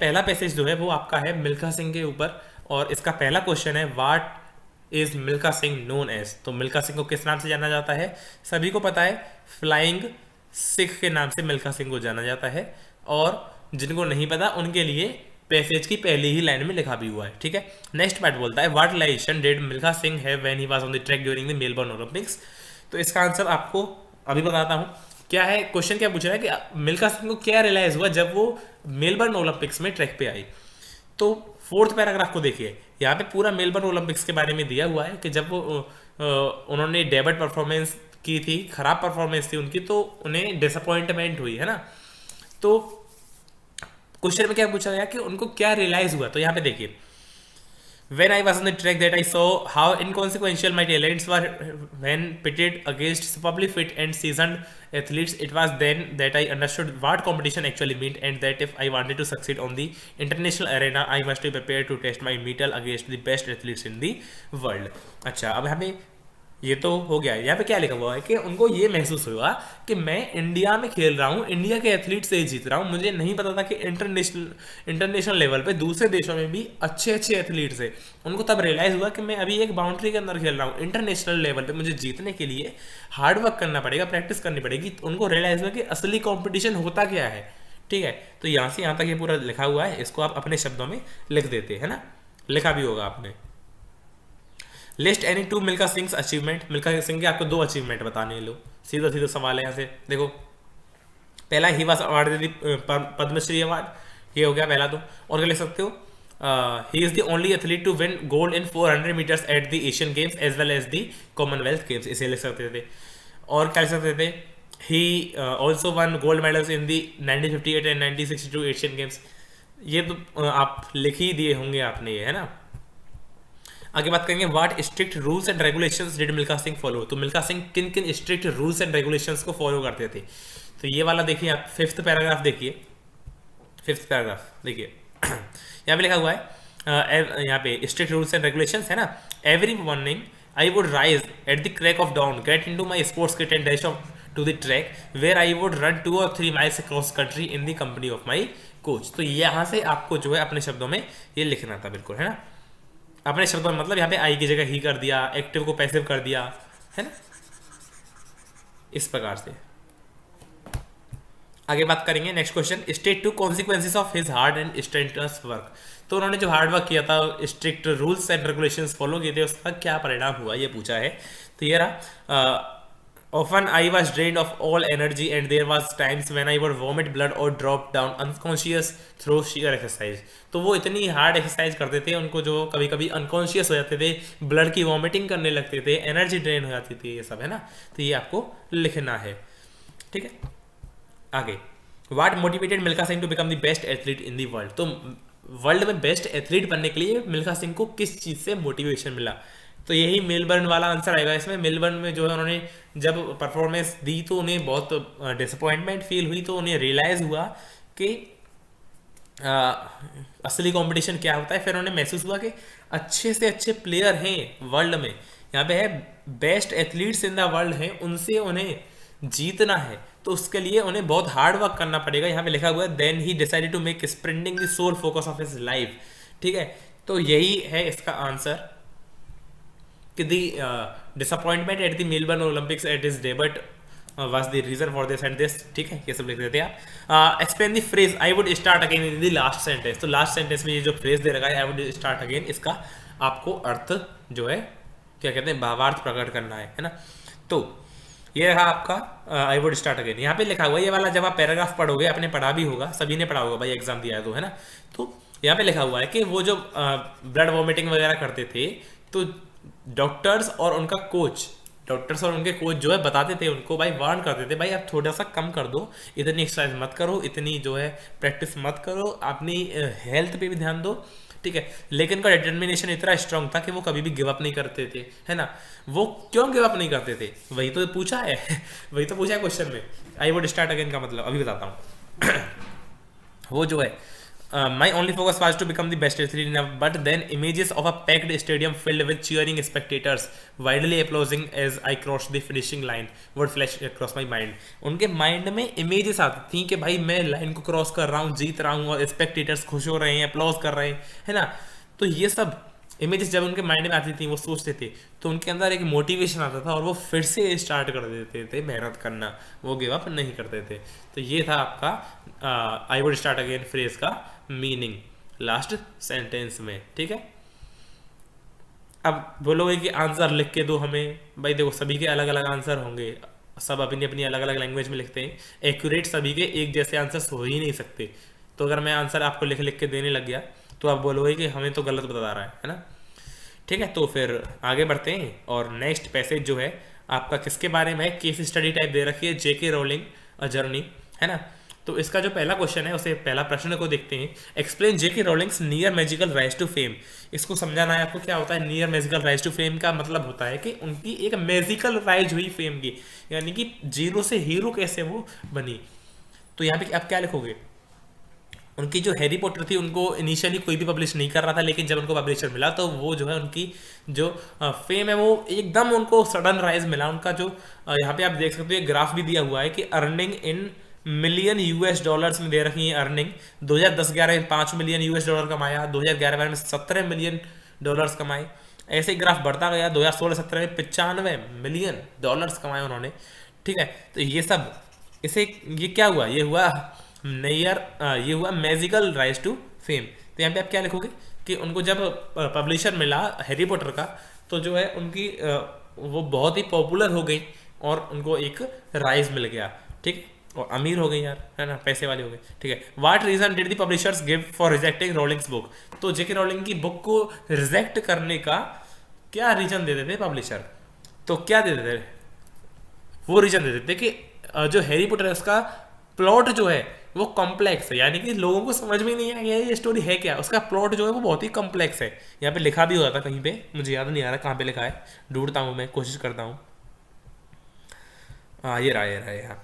पहला पैसेज जो है वो आपका है मिल्खा सिंह के ऊपर, और इसका पहला क्वेश्चन है what is Milkha Singh known as. तो मिल्खा सिंह को किस नाम से जाना जाता है? सभी को पता है, फ्लाइंग सिख के नाम से मिल्खा सिंह को जाना जाता है। और जिनको नहीं पता उनके लिए पैसेज की पहली ही लाइन में लिखा भी हुआ है, ठीक है। नेक्स्ट पार्ट बोलता है what relation did Milkha Singh have when he was on the track during the Melbourne Olympics. तो इसका आंसर आपको अभी बताता हूँ। क्या है क्वेश्चन, क्या पूछ रहा है कि मिल्खा सिंह को क्या रियलाइज हुआ जब वो मेलबर्न ओलंपिक्स में ट्रैक पे आई। तो फोर्थ पैराग्राफ को देखिए, यहाँ पे पूरा मेलबर्न ओलंपिक्स के बारे में दिया हुआ है कि जब वो उन्होंने डेब्यूट परफॉर्मेंस की थी, खराब परफॉर्मेंस थी उनकी, तो उन्हें डिसअपॉइंटमेंट हुई है ना। तो क्वेश्चन में क्या पूछा गया कि उनको क्या रियलाइज हुआ। तो यहाँ पे देखिए, when I was on the track that I saw how inconsequential my talents were when pitted against superbly fit and seasoned athletes. It was then that I understood what competition actually meant, and that if I wanted to succeed on the international arena, I must be prepared to test my mettle against the best athletes in the world. अच्छा, अब हमें ये तो हो गया। यहाँ पे क्या लिखा हुआ है कि उनको ये महसूस हुआ कि मैं इंडिया में खेल रहा हूँ, इंडिया के एथलीट से ही जीत रहा हूँ। मुझे नहीं पता था कि इंटरनेशनल लेवल पे दूसरे देशों में भी अच्छे अच्छे एथलीट्स हैं। उनको तब रियलाइज़ हुआ कि मैं अभी एक बाउंड्री के अंदर खेल रहा हूँ, इंटरनेशनल लेवल पे मुझे जीतने के लिए हार्ड वर्क करना पड़ेगा, प्रैक्टिस करनी पड़ेगी। तो उनको रियलाइज़ हुआ कि असली कॉम्पिटिशन होता क्या है, ठीक है। तो यहाँ से यहाँ तक ये पूरा लिखा हुआ है, इसको आप अपने शब्दों में लिख देते हैं ना, लिखा भी होगा आपने। List any two Milkha Singh achievement. Milkha Singh के आपको 2 अचीवमेंट बताने लो, सीधा सीधा सवाल है यहाँ से। देखो, पहला ही वाज अवार्ड पद्मश्री अवार्ड, ये हो गया पहला। तो और क्या लिख सकते हो, he is the only athlete to win gold in 400 meters at the Asian Games as well as the Commonwealth Games, इसे लिख सकते थे। और क्या लिख सकते थे, he also won gold medals in the 1958 and 1962 Asian Games. ये तो आप लिख ही दिए होंगे आपने, ये है ना। आगे बात करेंगे what strict rules and regulations did Milkha Singh follow. तो मिल्खा सिंह किन किन स्ट्रिक्ट रूल्स एंड रेगुलेशंस को फॉलो करते थे। तो ये वाला देखिए आप, फिफ्थ पैराग्राफ देखिए, फिफ्थ पैराग्राफ देखिए यहाँ पे लिखा हुआ है, यहाँ पे स्ट्रिक्ट रूल्स एंड रेगुलेशंस है ना। Every morning I would rise at the crack of dawn, get into my sports kit and dash off to the track where I would run 2 or 3 miles across country in the company of my coach. तो यहाँ से आपको जो है अपने शब्दों में ये लिखना था, बिल्कुल है ना। अपने शब्दों में मतलब यहाँ पे आई की जगह ही कर दिया, एक्टिव को पैसिव कर दिया, है ना, इस प्रकार से। आगे बात करेंगे next question, state to consequences of his hard and strenuous work. तो उन्होंने जो हार्ड वर्क किया था, strict rules and regulations follow किए थे, उसका क्या परिणाम हुआ ये पूछा है। तो ये रहा, often I was drained of all energy and there was times when I would vomit blood or drop down unconscious through sheer exercise। तो वो इतनी हार्ड एक्सरसाइज करते थे, उनको जो कभी कभी अनकॉन्शियस हो जाते थे, ब्लड की वॉमिटिंग करने लगते थे, एनर्जी ड्रेन हो जाती थी, ये सब है ना। तो ये आपको लिखना है, ठीक है। आगे, what motivated Milkha Singh to become the best athlete in the world. तो वर्ल्ड में बेस्ट एथलीट बनने के लिए मिल्खा सिंह को किस चीज़ से मोटिवेशन मिला। तो यही मेलबर्न वाला आंसर आएगा इसमें। मेलबर्न में जो है उन्होंने जब परफॉर्मेंस दी तो उन्हें बहुत डिसअपॉइंटमेंट फील हुई, तो उन्हें रियलाइज़ हुआ कि असली कंपटीशन क्या होता है। फिर उन्हें महसूस हुआ कि अच्छे से अच्छे प्लेयर हैं वर्ल्ड में, यहाँ पे है best athletes in the world हैं, उनसे उन्हें जीतना है। तो उसके लिए उन्हें बहुत हार्ड वर्क करना पड़ेगा। यहाँ पे लिखा हुआ है then he decided to make sprinting the sole focus of his life, ठीक है। तो यही है इसका आंसर कि the disappointment at the Melbourne Olympics at his debut was the reason for this and this, ठीक है। ये सब लिख देते हैं आप। Explain the phrase I would start again in the last sentence. तो लास्ट सेंटेंस में ये जो फ्रेज दे रखा है आई वुड स्टार्ट अगेन, इसका आपको अर्थ जो है क्या कहते हैं, भावार्थ प्रकट करना है ना। तो ये रहा आपका आई वुड स्टार्ट अगेन। यहाँ पे लिखा हुआ है, ये वाला जब आप पैराग्राफ पढ़ोगे, आपने पढ़ा भी होगा, सभी ने पढ़ा होगा भाई, एग्जाम दिया है तो, है ना। तो यहाँ पे लिखा हुआ है कि वो जो ब्लड वॉमिटिंग वगैरह करते थे, तो डॉक्टर्स और उनका कोच, डॉक्टर्स और उनके कोच जो है बताते थे उनको, भाई वार्न करते थे, भाई आप थोड़ा सा कम कर दो, इतनी एक्सरसाइज मत करो, इतनी जो है प्रैक्टिस मत करो, अपनी हेल्थ पे भी ध्यान दो, ठीक है। लेकिन का डिटर्मिनेशन इतना स्ट्रांग था कि वो कभी भी गिव अप नहीं करते थे, है ना। वो क्यों गिव अप नहीं करते थे, वही तो पूछा है वही तो पूछा है क्वेश्चन में। आई वुड स्टार्ट अगेन का मतलब अभी बताता हूँ वो जो है My only focus was to become the best athlete, but then images of a packed stadium filled with cheering spectators, widely applauding as I crossed the finishing line, would flash across my mind. उनके mind में images आती थी कि भाई मैं line को cross कर रहा हूँ, जीत रहा हूँ, और स्पेक्टेटर्स खुश हो रहे हैं, अप्लॉज कर रहे हैं, है ना। तो ये सब इमेजेस जब उनके माइंड में आती थी, वो सोचते थे, तो उनके अंदर एक मोटिवेशन आता था और वो फिर से स्टार्ट कर देते थे मेहनत करना, वो गिव अप नहीं करते थे। तो ये था आपका I would start again phrase का मीनिंग लास्ट सेंटेंस में, ठीक है। अब बोलोगे कि आंसर लिख के दो हमें, भाई देखो सभी के अलग अलग आंसर होंगे, सब अपनी अपनी अलग अलग लैंग्वेज में लिखते हैं, एक्यूरेट सभी के एक जैसे आंसर हो ही नहीं सकते। तो अगर मैं आंसर आपको लिख लिख के देने लग गया तो आप बोलोगे कि हमें तो गलत बता रहा है ना, ठीक है। तो फिर आगे बढ़ते हैं और नेक्स्ट पैसेज जो है आपका किसके बारे में है, केस स्टडी टाइप दे रखी है, जेके रोलिंग अ जर्नी, है ना। तो इसका जो पहला क्वेश्चन है, उसे पहला प्रश्न को देखते हैं। Explain J K Rowling's near magical rise to fame. इसको समझाना है आपको क्या होता है near magical rise to fame का मतलब होता है कि उनकी एक मैजिकल राइज हुई फेम की, यानी कि जीरो से हीरो कैसे वो बनी। तो यहाँ पे आप क्या लिखोगे, उनकी जो हैरी पॉटर थी उनको इनिशियली कोई भी पब्लिश नहीं कर रहा था, लेकिन जब उनको पब्लिशर मिला तो वो जो है उनकी जो फेम है वो एकदम उनको सडन राइज मिला। उनका जो यहाँ पे आप देख सकते हो ये ग्राफ भी दिया हुआ है कि earning in million US dollars में दे रखी है अर्निंग। 2010-11 में 5 मिलियन यूएस डॉलर कमाया, 2011 में 17 मिलियन डॉलर्स कमाए, ऐसे ही ग्राफ बढ़ता गया। 2016-17 में 95 मिलियन डॉलर्स कमाए उन्होंने, ठीक है। तो ये सब इसे ये क्या हुआ, ये हुआ ये हुआ मैजिकल राइज टू फेम। तो यहाँ पे आप क्या लिखोगे कि उनको जब पब्लिशर मिला हैरी पॉटर का, तो जो है उनकी वो बहुत ही पॉपुलर हो गई और उनको एक राइज मिल गया, ठीक, और अमीर हो गई यार, है ना, पैसे वाले हो गए, ठीक है। What reason did the publishers give for rejecting Rowling's book. तो जेके रोलिंग की बुक को रिजेक्ट करने का क्या रीजन दे देते पब्लिशर, तो क्या दे देते, वो रीजन दे देते कि जो हैरी पॉटर है उसका प्लॉट जो है वो कॉम्प्लेक्स है, यानी कि लोगों को समझ में नहीं आया ये स्टोरी है क्या, उसका प्लॉट जो है वो बहुत ही कॉम्प्लेक्स है। यहाँ पे लिखा भी हुआ था कहीं पे, मुझे याद नहीं आ रहा कहाँ पे लिखा है, ढूंढता हूँ मैं, कोशिश करता हूँ। हाँ ये रहा यहाँ।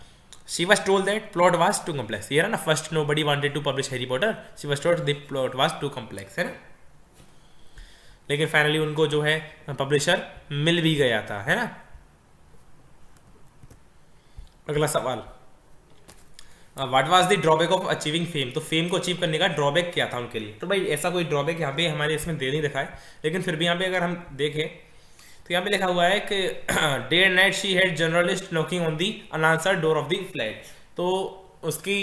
She was told that plot was too complex. ये रहा ना, first nobody wanted to publish Harry Potter. She was told the plot was too complex, है ना। लेकिन फाइनली उनको जो है पब्लिशर मिल भी गया था, है ना। अगला सवाल, what was the drawback of achieving fame. तो फेम को अचीव करने का ड्रॉबैक क्या था उनके लिए। तो भाई ऐसा कोई ड्रॉबैक यहाँ पे हमारे इसमें दे नहीं रखा है, लेकिन फिर भी यहाँ पे अगर हम देखें तो यहाँ पे लिखा हुआ है कि day and night she had journalist knocking on the unanswered door of the flat. तो उसकी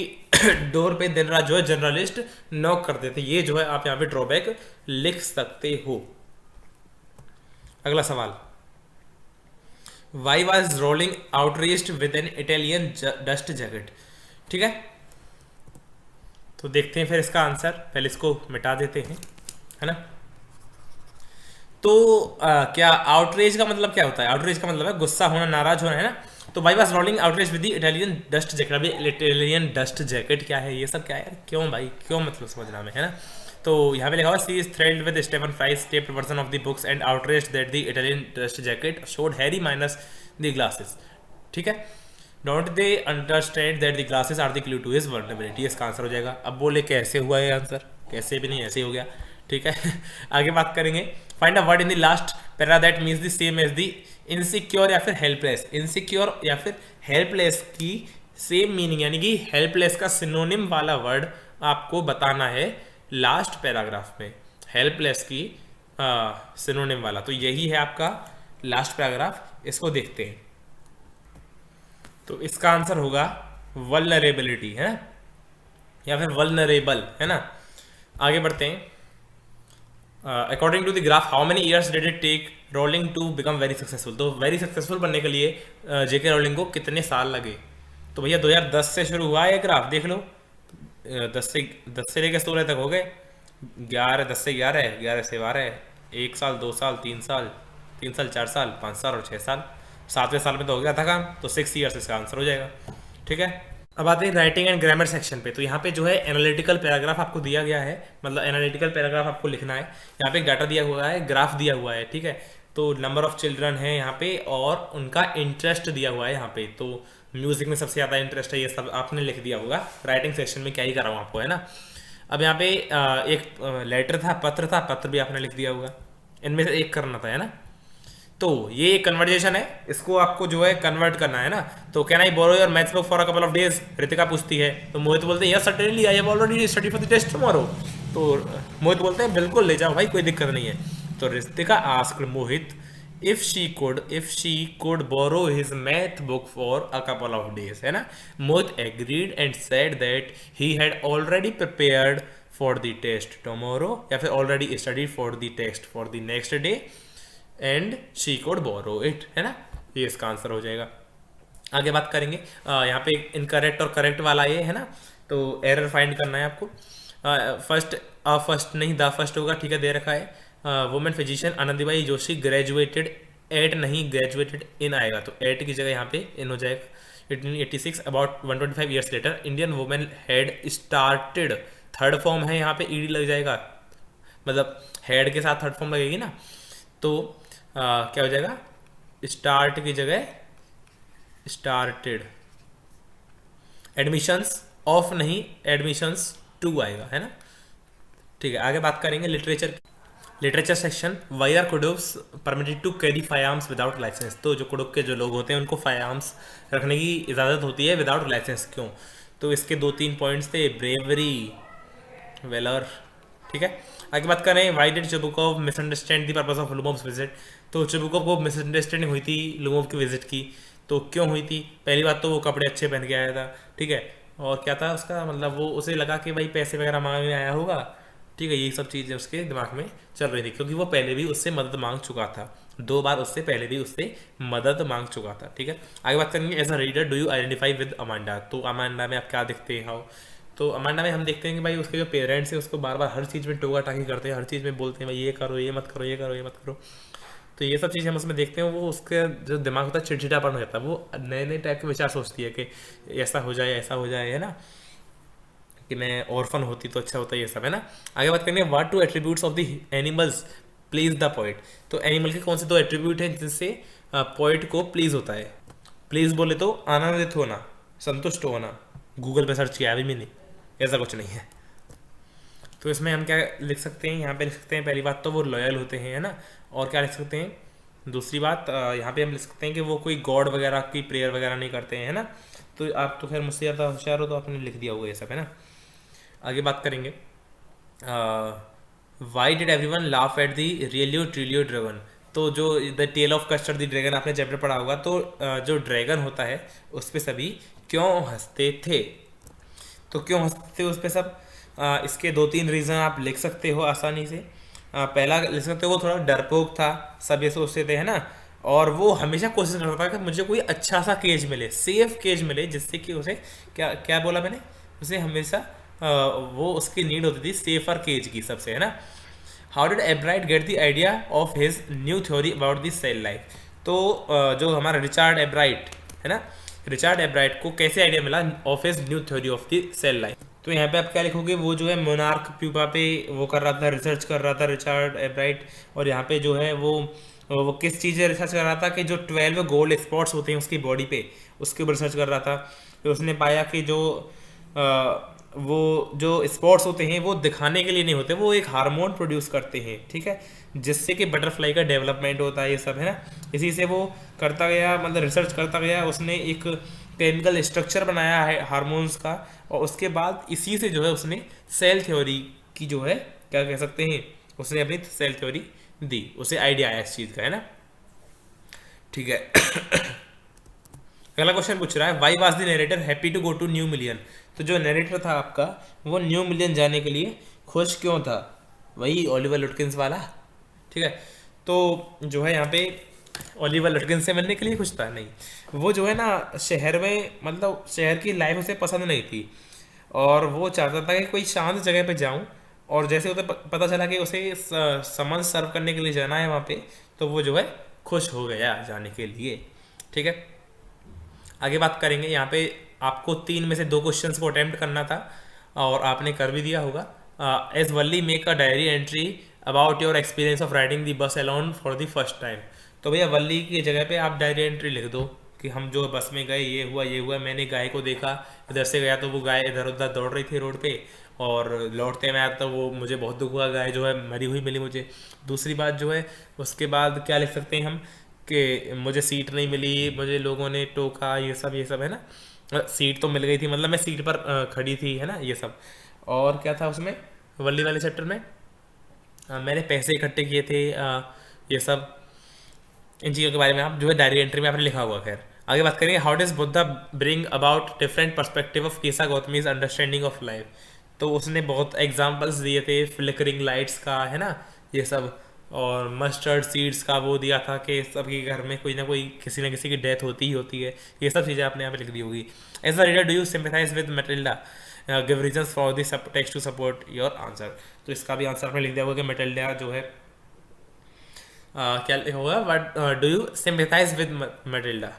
डोर पे दिन रात जो है जर्नलिस्ट नॉक करते थे। ये जो है आप यहाँ पे ड्रॉबैक लिख सकते हो। अगला सवाल, why was Rowling outraged with an Italian dust jacket, ठीक है। तो देखते हैं फिर इसका आंसर, पहले इसको मिटा देते हैं, है ना। तो क्या आउटरेज का मतलब क्या होता है, आउटरेज का मतलब है गुस्सा होना, नाराज होना, है ना। तो Y was rolling outrage with the Italian dust jacket. अभी इटालियन डस्ट जैकेट क्या है, ये सब क्या है, क्यों भाई, क्यों मतलब समझना में, है ना। तो यहाँ पे लिखा हुआ she is thrilled with Stephen Fry's taped version of the books and outraged that the Italian dust jacket showed Harry minus the glasses, ठीक है। Don't they understand that the glasses are the clue to his vulnerability. इसका answer हो जाएगा। अब बोले कैसे हुआ ये आंसर, कैसे भी नहीं, ऐसे ही हो गया, ठीक है। आगे बात करेंगे, find a word in the last para that means the same as the insecure या फिर हेल्पलेस। इनसिक्योर या फिर हेल्पलेस की सेम मीनिंग, यानी कि हेल्पलेस का सिनोनिम वाला वर्ड आपको बताना है लास्ट पैराग्राफ में, हेल्पलेस की सिनोनिम वाला। तो यही है आपका लास्ट पैराग्राफ, इसको देखते हैं। तो इसका आंसर होगा वल्नरेबिलिटी, है या फिर वल्नरेबल, है ना। आगे बढ़ते हैं। According to the graph how many years did it take Rowling to become very successful. तो वेरी सक्सेसफुल बनने के लिए जेके रोलिंग को कितने साल लगे। तो भैया 2010 से शुरू हुआ है ग्राफ, देख लो, 10 से लेकर 16 तक हो गए, 10 से 11, 11 से 12, 1 साल, 2 साल, 3 साल, 3 साल, 4 साल, 5 साल और 6 साल, 7वें साल में तो हो गया था काम। तो 6 ईयर्स इसका आंसर हो जाएगा, ठीक है। अब आते हैं राइटिंग एंड ग्रामर सेक्शन पे। तो यहाँ पे जो है एनालिटिकल पैराग्राफ आपको दिया गया है, मतलब एनालिटिकल पैराग्राफ आपको लिखना है। यहाँ पे डाटा दिया हुआ है, ग्राफ दिया हुआ है, ठीक है। तो नंबर ऑफ चिल्ड्रन है यहाँ पे और उनका इंटरेस्ट दिया हुआ है यहाँ पे। तो म्यूजिक में सबसे ज़्यादा इंटरेस्ट है, ये सब आपने लिख दिया होगा। राइटिंग सेक्शन में क्या ही कर रहा हूँ आपको, है ना। अब यहाँ पे एक लेटर था, पत्र था, पत्र भी आपने लिख दिया होगा, इनमें से एक करना था, है ना। तो ये एक कन्वर्जेशन है, इसको आपको जो है कन्वर्ट करना है ना। तो can I borrow your maths book for a couple of days, Ritika पूछती है, तो मोहित बोलते हैं yes certainly I have already study for the test tomorrow. तो मोहित बोलते हैं बिल्कुल ले जाओ भाई, कोई दिक्कत नहीं है। तो Ritika asked Mohit if she could borrow his math book for a couple of days, है ना। मोहित agreed and said that he had already prepared for the test tomorrow, या फिर already studied for the test for the next day and she could borrow it, है ना। ये इसका answer हो जाएगा। आगे बात करेंगे, यहाँ पे इनकरेक्ट और करेक्ट वाला ये है ना, तो एरर फाइंड करना है आपको। फर्स्ट नहीं, द फर्स्ट होगा, ठीक है, दे रखा है। Women physician Anandibai Joshi graduated at, नहीं ग्रेजुएटेड इन आएगा, तो एट की जगह यहाँ पे इन हो जाएगा। 1886 about 125 years later Indian women had started, third form है यहाँ पे ईडी लग जाएगा, मतलब हेड के साथ थर्ड फॉर्म लगेगी ना, तो क्या हो जाएगा, स्टार्ट की जगह स्टार्टेड। एडमिशंस ऑफ नहीं, एडमिशंस टू आएगा, है ना। ठीक है, आगे बात करेंगे literature section. Why are Kuduks permitted to carry firearms without licence, तो जो कुडुक के जो लोग होते हैं उनको फायर आर्म्स रखने की इजाज़त होती है विदाउट लाइसेंस, क्यों। तो इसके 2-3 पॉइंट्स थे, ब्रेवरी, वेलर, ठीक है। आगे बात करें, why did Chubukov misunderstand the purpose of Lomov's visit, तो चुबुकोव को मिसअंडरस्टैंडिंग हुई थी लुमोव की विजिट की, तो क्यों हुई थी। पहली बात तो वो कपड़े अच्छे पहन के आया था, ठीक है, और क्या था उसका मतलब, वो उसे लगा कि भाई पैसे वगैरह मांगने आया होगा, ठीक है, ये सब चीज़ें उसके दिमाग में चल रही थी, क्योंकि वो पहले भी उससे मदद मांग चुका था, 2 बार उससे पहले भी उससे मदद मांग चुका था, ठीक है। आगे बात करेंगे, as a reader do you identify with Amanda, तो अमांडा में आप क्या देखते हैं, तो अमांडा में हम देखते हैं कि भाई उसके जो पेरेंट्स हैं उसको बार बार हर चीज़ में टोका टाकी करते हैं, हर चीज़ में बोलते हैं भाई ये करो, ये मत करो, ये करो, ये मत करो, तो ये सब चीज़ें हम उसमें देखते हैं। वो उसके जो दिमाग होता है चिड़चिड़ापन हो जाता है, वो नए नए टाइप के विचार सोचती है कि ऐसा हो जाए, ऐसा हो जाए, है ना, कि मैं ऑर्फन होती तो अच्छा होता, ये सब, है ना। आगे बात करेंगे, what two attributes of the animals please the poet, तो एनिमल के कौन से 2 एट्रीब्यूट हैं जिससे पोइट को प्लीज होता है। प्लीज बोले तो आनंदित होना, संतुष्ट होना, गूगल पे सर्च किया अभी मैंने, ऐसा कुछ नहीं है। तो इसमें हम क्या लिख सकते हैं, यहाँ पे लिख सकते हैं, पहली बात तो वो लॉयल होते हैं, है ना, और क्या लिख सकते हैं, दूसरी बात यहाँ पे हम लिख सकते हैं कि वो कोई गॉड वगैरह की प्रेयर वगैरह नहीं करते हैं, है ना। तो आप तो खैर मुझसे ज़्यादा होशियार हो, तो आपने लिख दिया होगा ये सब, है ना। आगे बात करेंगे, why did everyone laugh at the realio trulio dragon, तो जो the tale of Custard the dragon आपने चैप्टर पढ़ा होगा, तो जो ड्रैगन होता है उस पर सभी क्यों हंसते थे, तो क्यों हंसते थे उस पर सब, इसके 2-3 रीज़न आप लिख सकते हो आसानी से। पहला लिख सकते हो, वो थोड़ा डरपोक था, सब ये सोचते थे, है ना, और वो हमेशा कोशिश करता था कि मुझे कोई अच्छा सा केज मिले, सेफ केज मिले, जिससे कि उसे क्या क्या बोला मैंने, उसे हमेशा वो उसकी नीड होती थी सेफर केज की सबसे, है ना। How did Ebright get the idea of his new theory about the cell life, तो जो हमारा रिचार्ड एब्राइट है ना, रिचार्ड एब्राइट को कैसे आइडिया मिला of his new theory of the cell life, तो यहाँ पे आप क्या लिखोगे, वो जो है मोनार्क प्यूपा पे वो कर रहा था, रिसर्च कर रहा था रिचार्ड एब्राइट, और यहाँ पे जो है वो किस चीज़ पे रिसर्च कर रहा था कि जो 12 गोल्ड स्पॉट्स होते हैं उसकी बॉडी पे, उसके ऊपर रिसर्च कर रहा था। तो उसने पाया कि जो वो जो स्पॉट्स होते हैं वो दिखाने के लिए नहीं होते, वो एक हार्मोन प्रोड्यूस करते हैं, ठीक है, जिससे कि बटरफ्लाई का डेवलपमेंट होता है, ये सब, है ना। इसी से वो करता गया, मतलब रिसर्च करता गया, उसने एक केमिकल स्ट्रक्चर बनाया है हार्मोन्स का, और उसके बाद इसी से जो है उसने सेल थ्योरी की जो है क्या कह सकते हैं, उसने अपनी सेल थ्योरी दी, उसे आइडिया आया इस चीज़ का, है ना। ठीक है। अगला क्वेश्चन पूछ रहा है, why was the narrator happy to go to new million, तो जो नरेटर था आपका वो न्यू मिलियन जाने के लिए खुश क्यों था, वही ओलिवर लुटकिंस वाला, ठीक है। तो जो है यहाँ पे ओलिवर लुटकिंस से मिलने के लिए खुश था, नहीं, वो जो है ना शहर में, मतलब शहर की लाइफ उसे पसंद नहीं थी, और वो चाहता था कि कोई शांत जगह पे जाऊं, और जैसे उसे पता चला कि उसे समन सर्व करने के लिए जाना है वहाँ पे, तो वो जो है खुश हो गया जाने के लिए, ठीक है। आगे बात करेंगे, यहाँ पे आपको 3 में से 2 क्वेश्चंस को अटेम्प्ट करना था, और आपने कर भी दिया होगा। As Valli make a diary entry about your experience of riding the bus alone for the first time, तो भैया वल्ली की जगह पे आप डायरी एंट्री लिख दो कि हम जो बस में गए, ये हुआ, मैंने गाय को देखा, इधर से गया तो वो गाय इधर उधर दौड़ रही थी रोड पे, और लौटते में आया तो वो मुझे बहुत दुख हुआ, गाय जो है मरी हुई मिली मुझे। दूसरी बात जो है, उसके बाद क्या लिख सकते हैं हम कि मुझे सीट नहीं मिली, मुझे लोगों ने टोका, ये सब है ना। सीट तो मिल गई थी, मतलब मैं सीट पर खड़ी थी, है ना, ये सब। और क्या था उसमें, वल्ली वाले चैप्टर में मैंने पैसे इकट्ठे किए थे, ये सब, इन चीज़ों के बारे में आप जो है डायरी एंट्री में आपने लिखा हुआ। खैर आगे बात करेंगे, how does Buddha bring about different perspective of केसा गौतमीज अंडरस्टैंडिंग ऑफ लाइफ। तो उसने बहुत एग्जांपल्स दिए थे, फ्लिकरिंग लाइट्स का, है ना, ये सब। और मस्टर्ड सीड्स का वो दिया था कि सबके घर में कोई ना कोई, किसी ना किसी की डेथ होती ही होती है। ये सब चीज़ें आपने यहाँ पे लिख दी होगी। As a reader do you sympathise with Matilda, give reasons for this text to support your answer. तो इसका भी आंसर आपने लिख दिया होगा कि मैटिल्डा जो है क्या होगा, what do you sympathise with Matilda,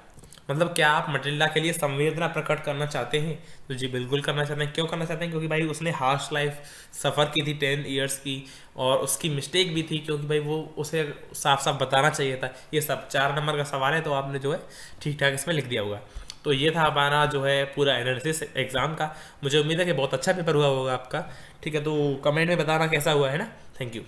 मतलब क्या आप मटिल्डा के लिए संवेदना प्रकट करना चाहते हैं। तो जी बिल्कुल करना चाहते हैं। क्यों करना चाहते हैं? क्योंकि भाई उसने हार्श लाइफ सफ़र की थी 10 ईयर्स की, और उसकी मिस्टेक भी थी, क्योंकि भाई वो उसे साफ साफ बताना चाहिए था। ये सब 4 नंबर का सवाल है, तो आपने जो है ठीक ठाक इसमें लिख दिया होगा। तो ये था हमारा जो है पूरा एनालिसिस एग्ज़ाम का। मुझे उम्मीद है कि बहुत अच्छा पेपर हुआ होगा आपका। ठीक है, तो कमेंट में बताना कैसा हुआ, है ना। Thank you.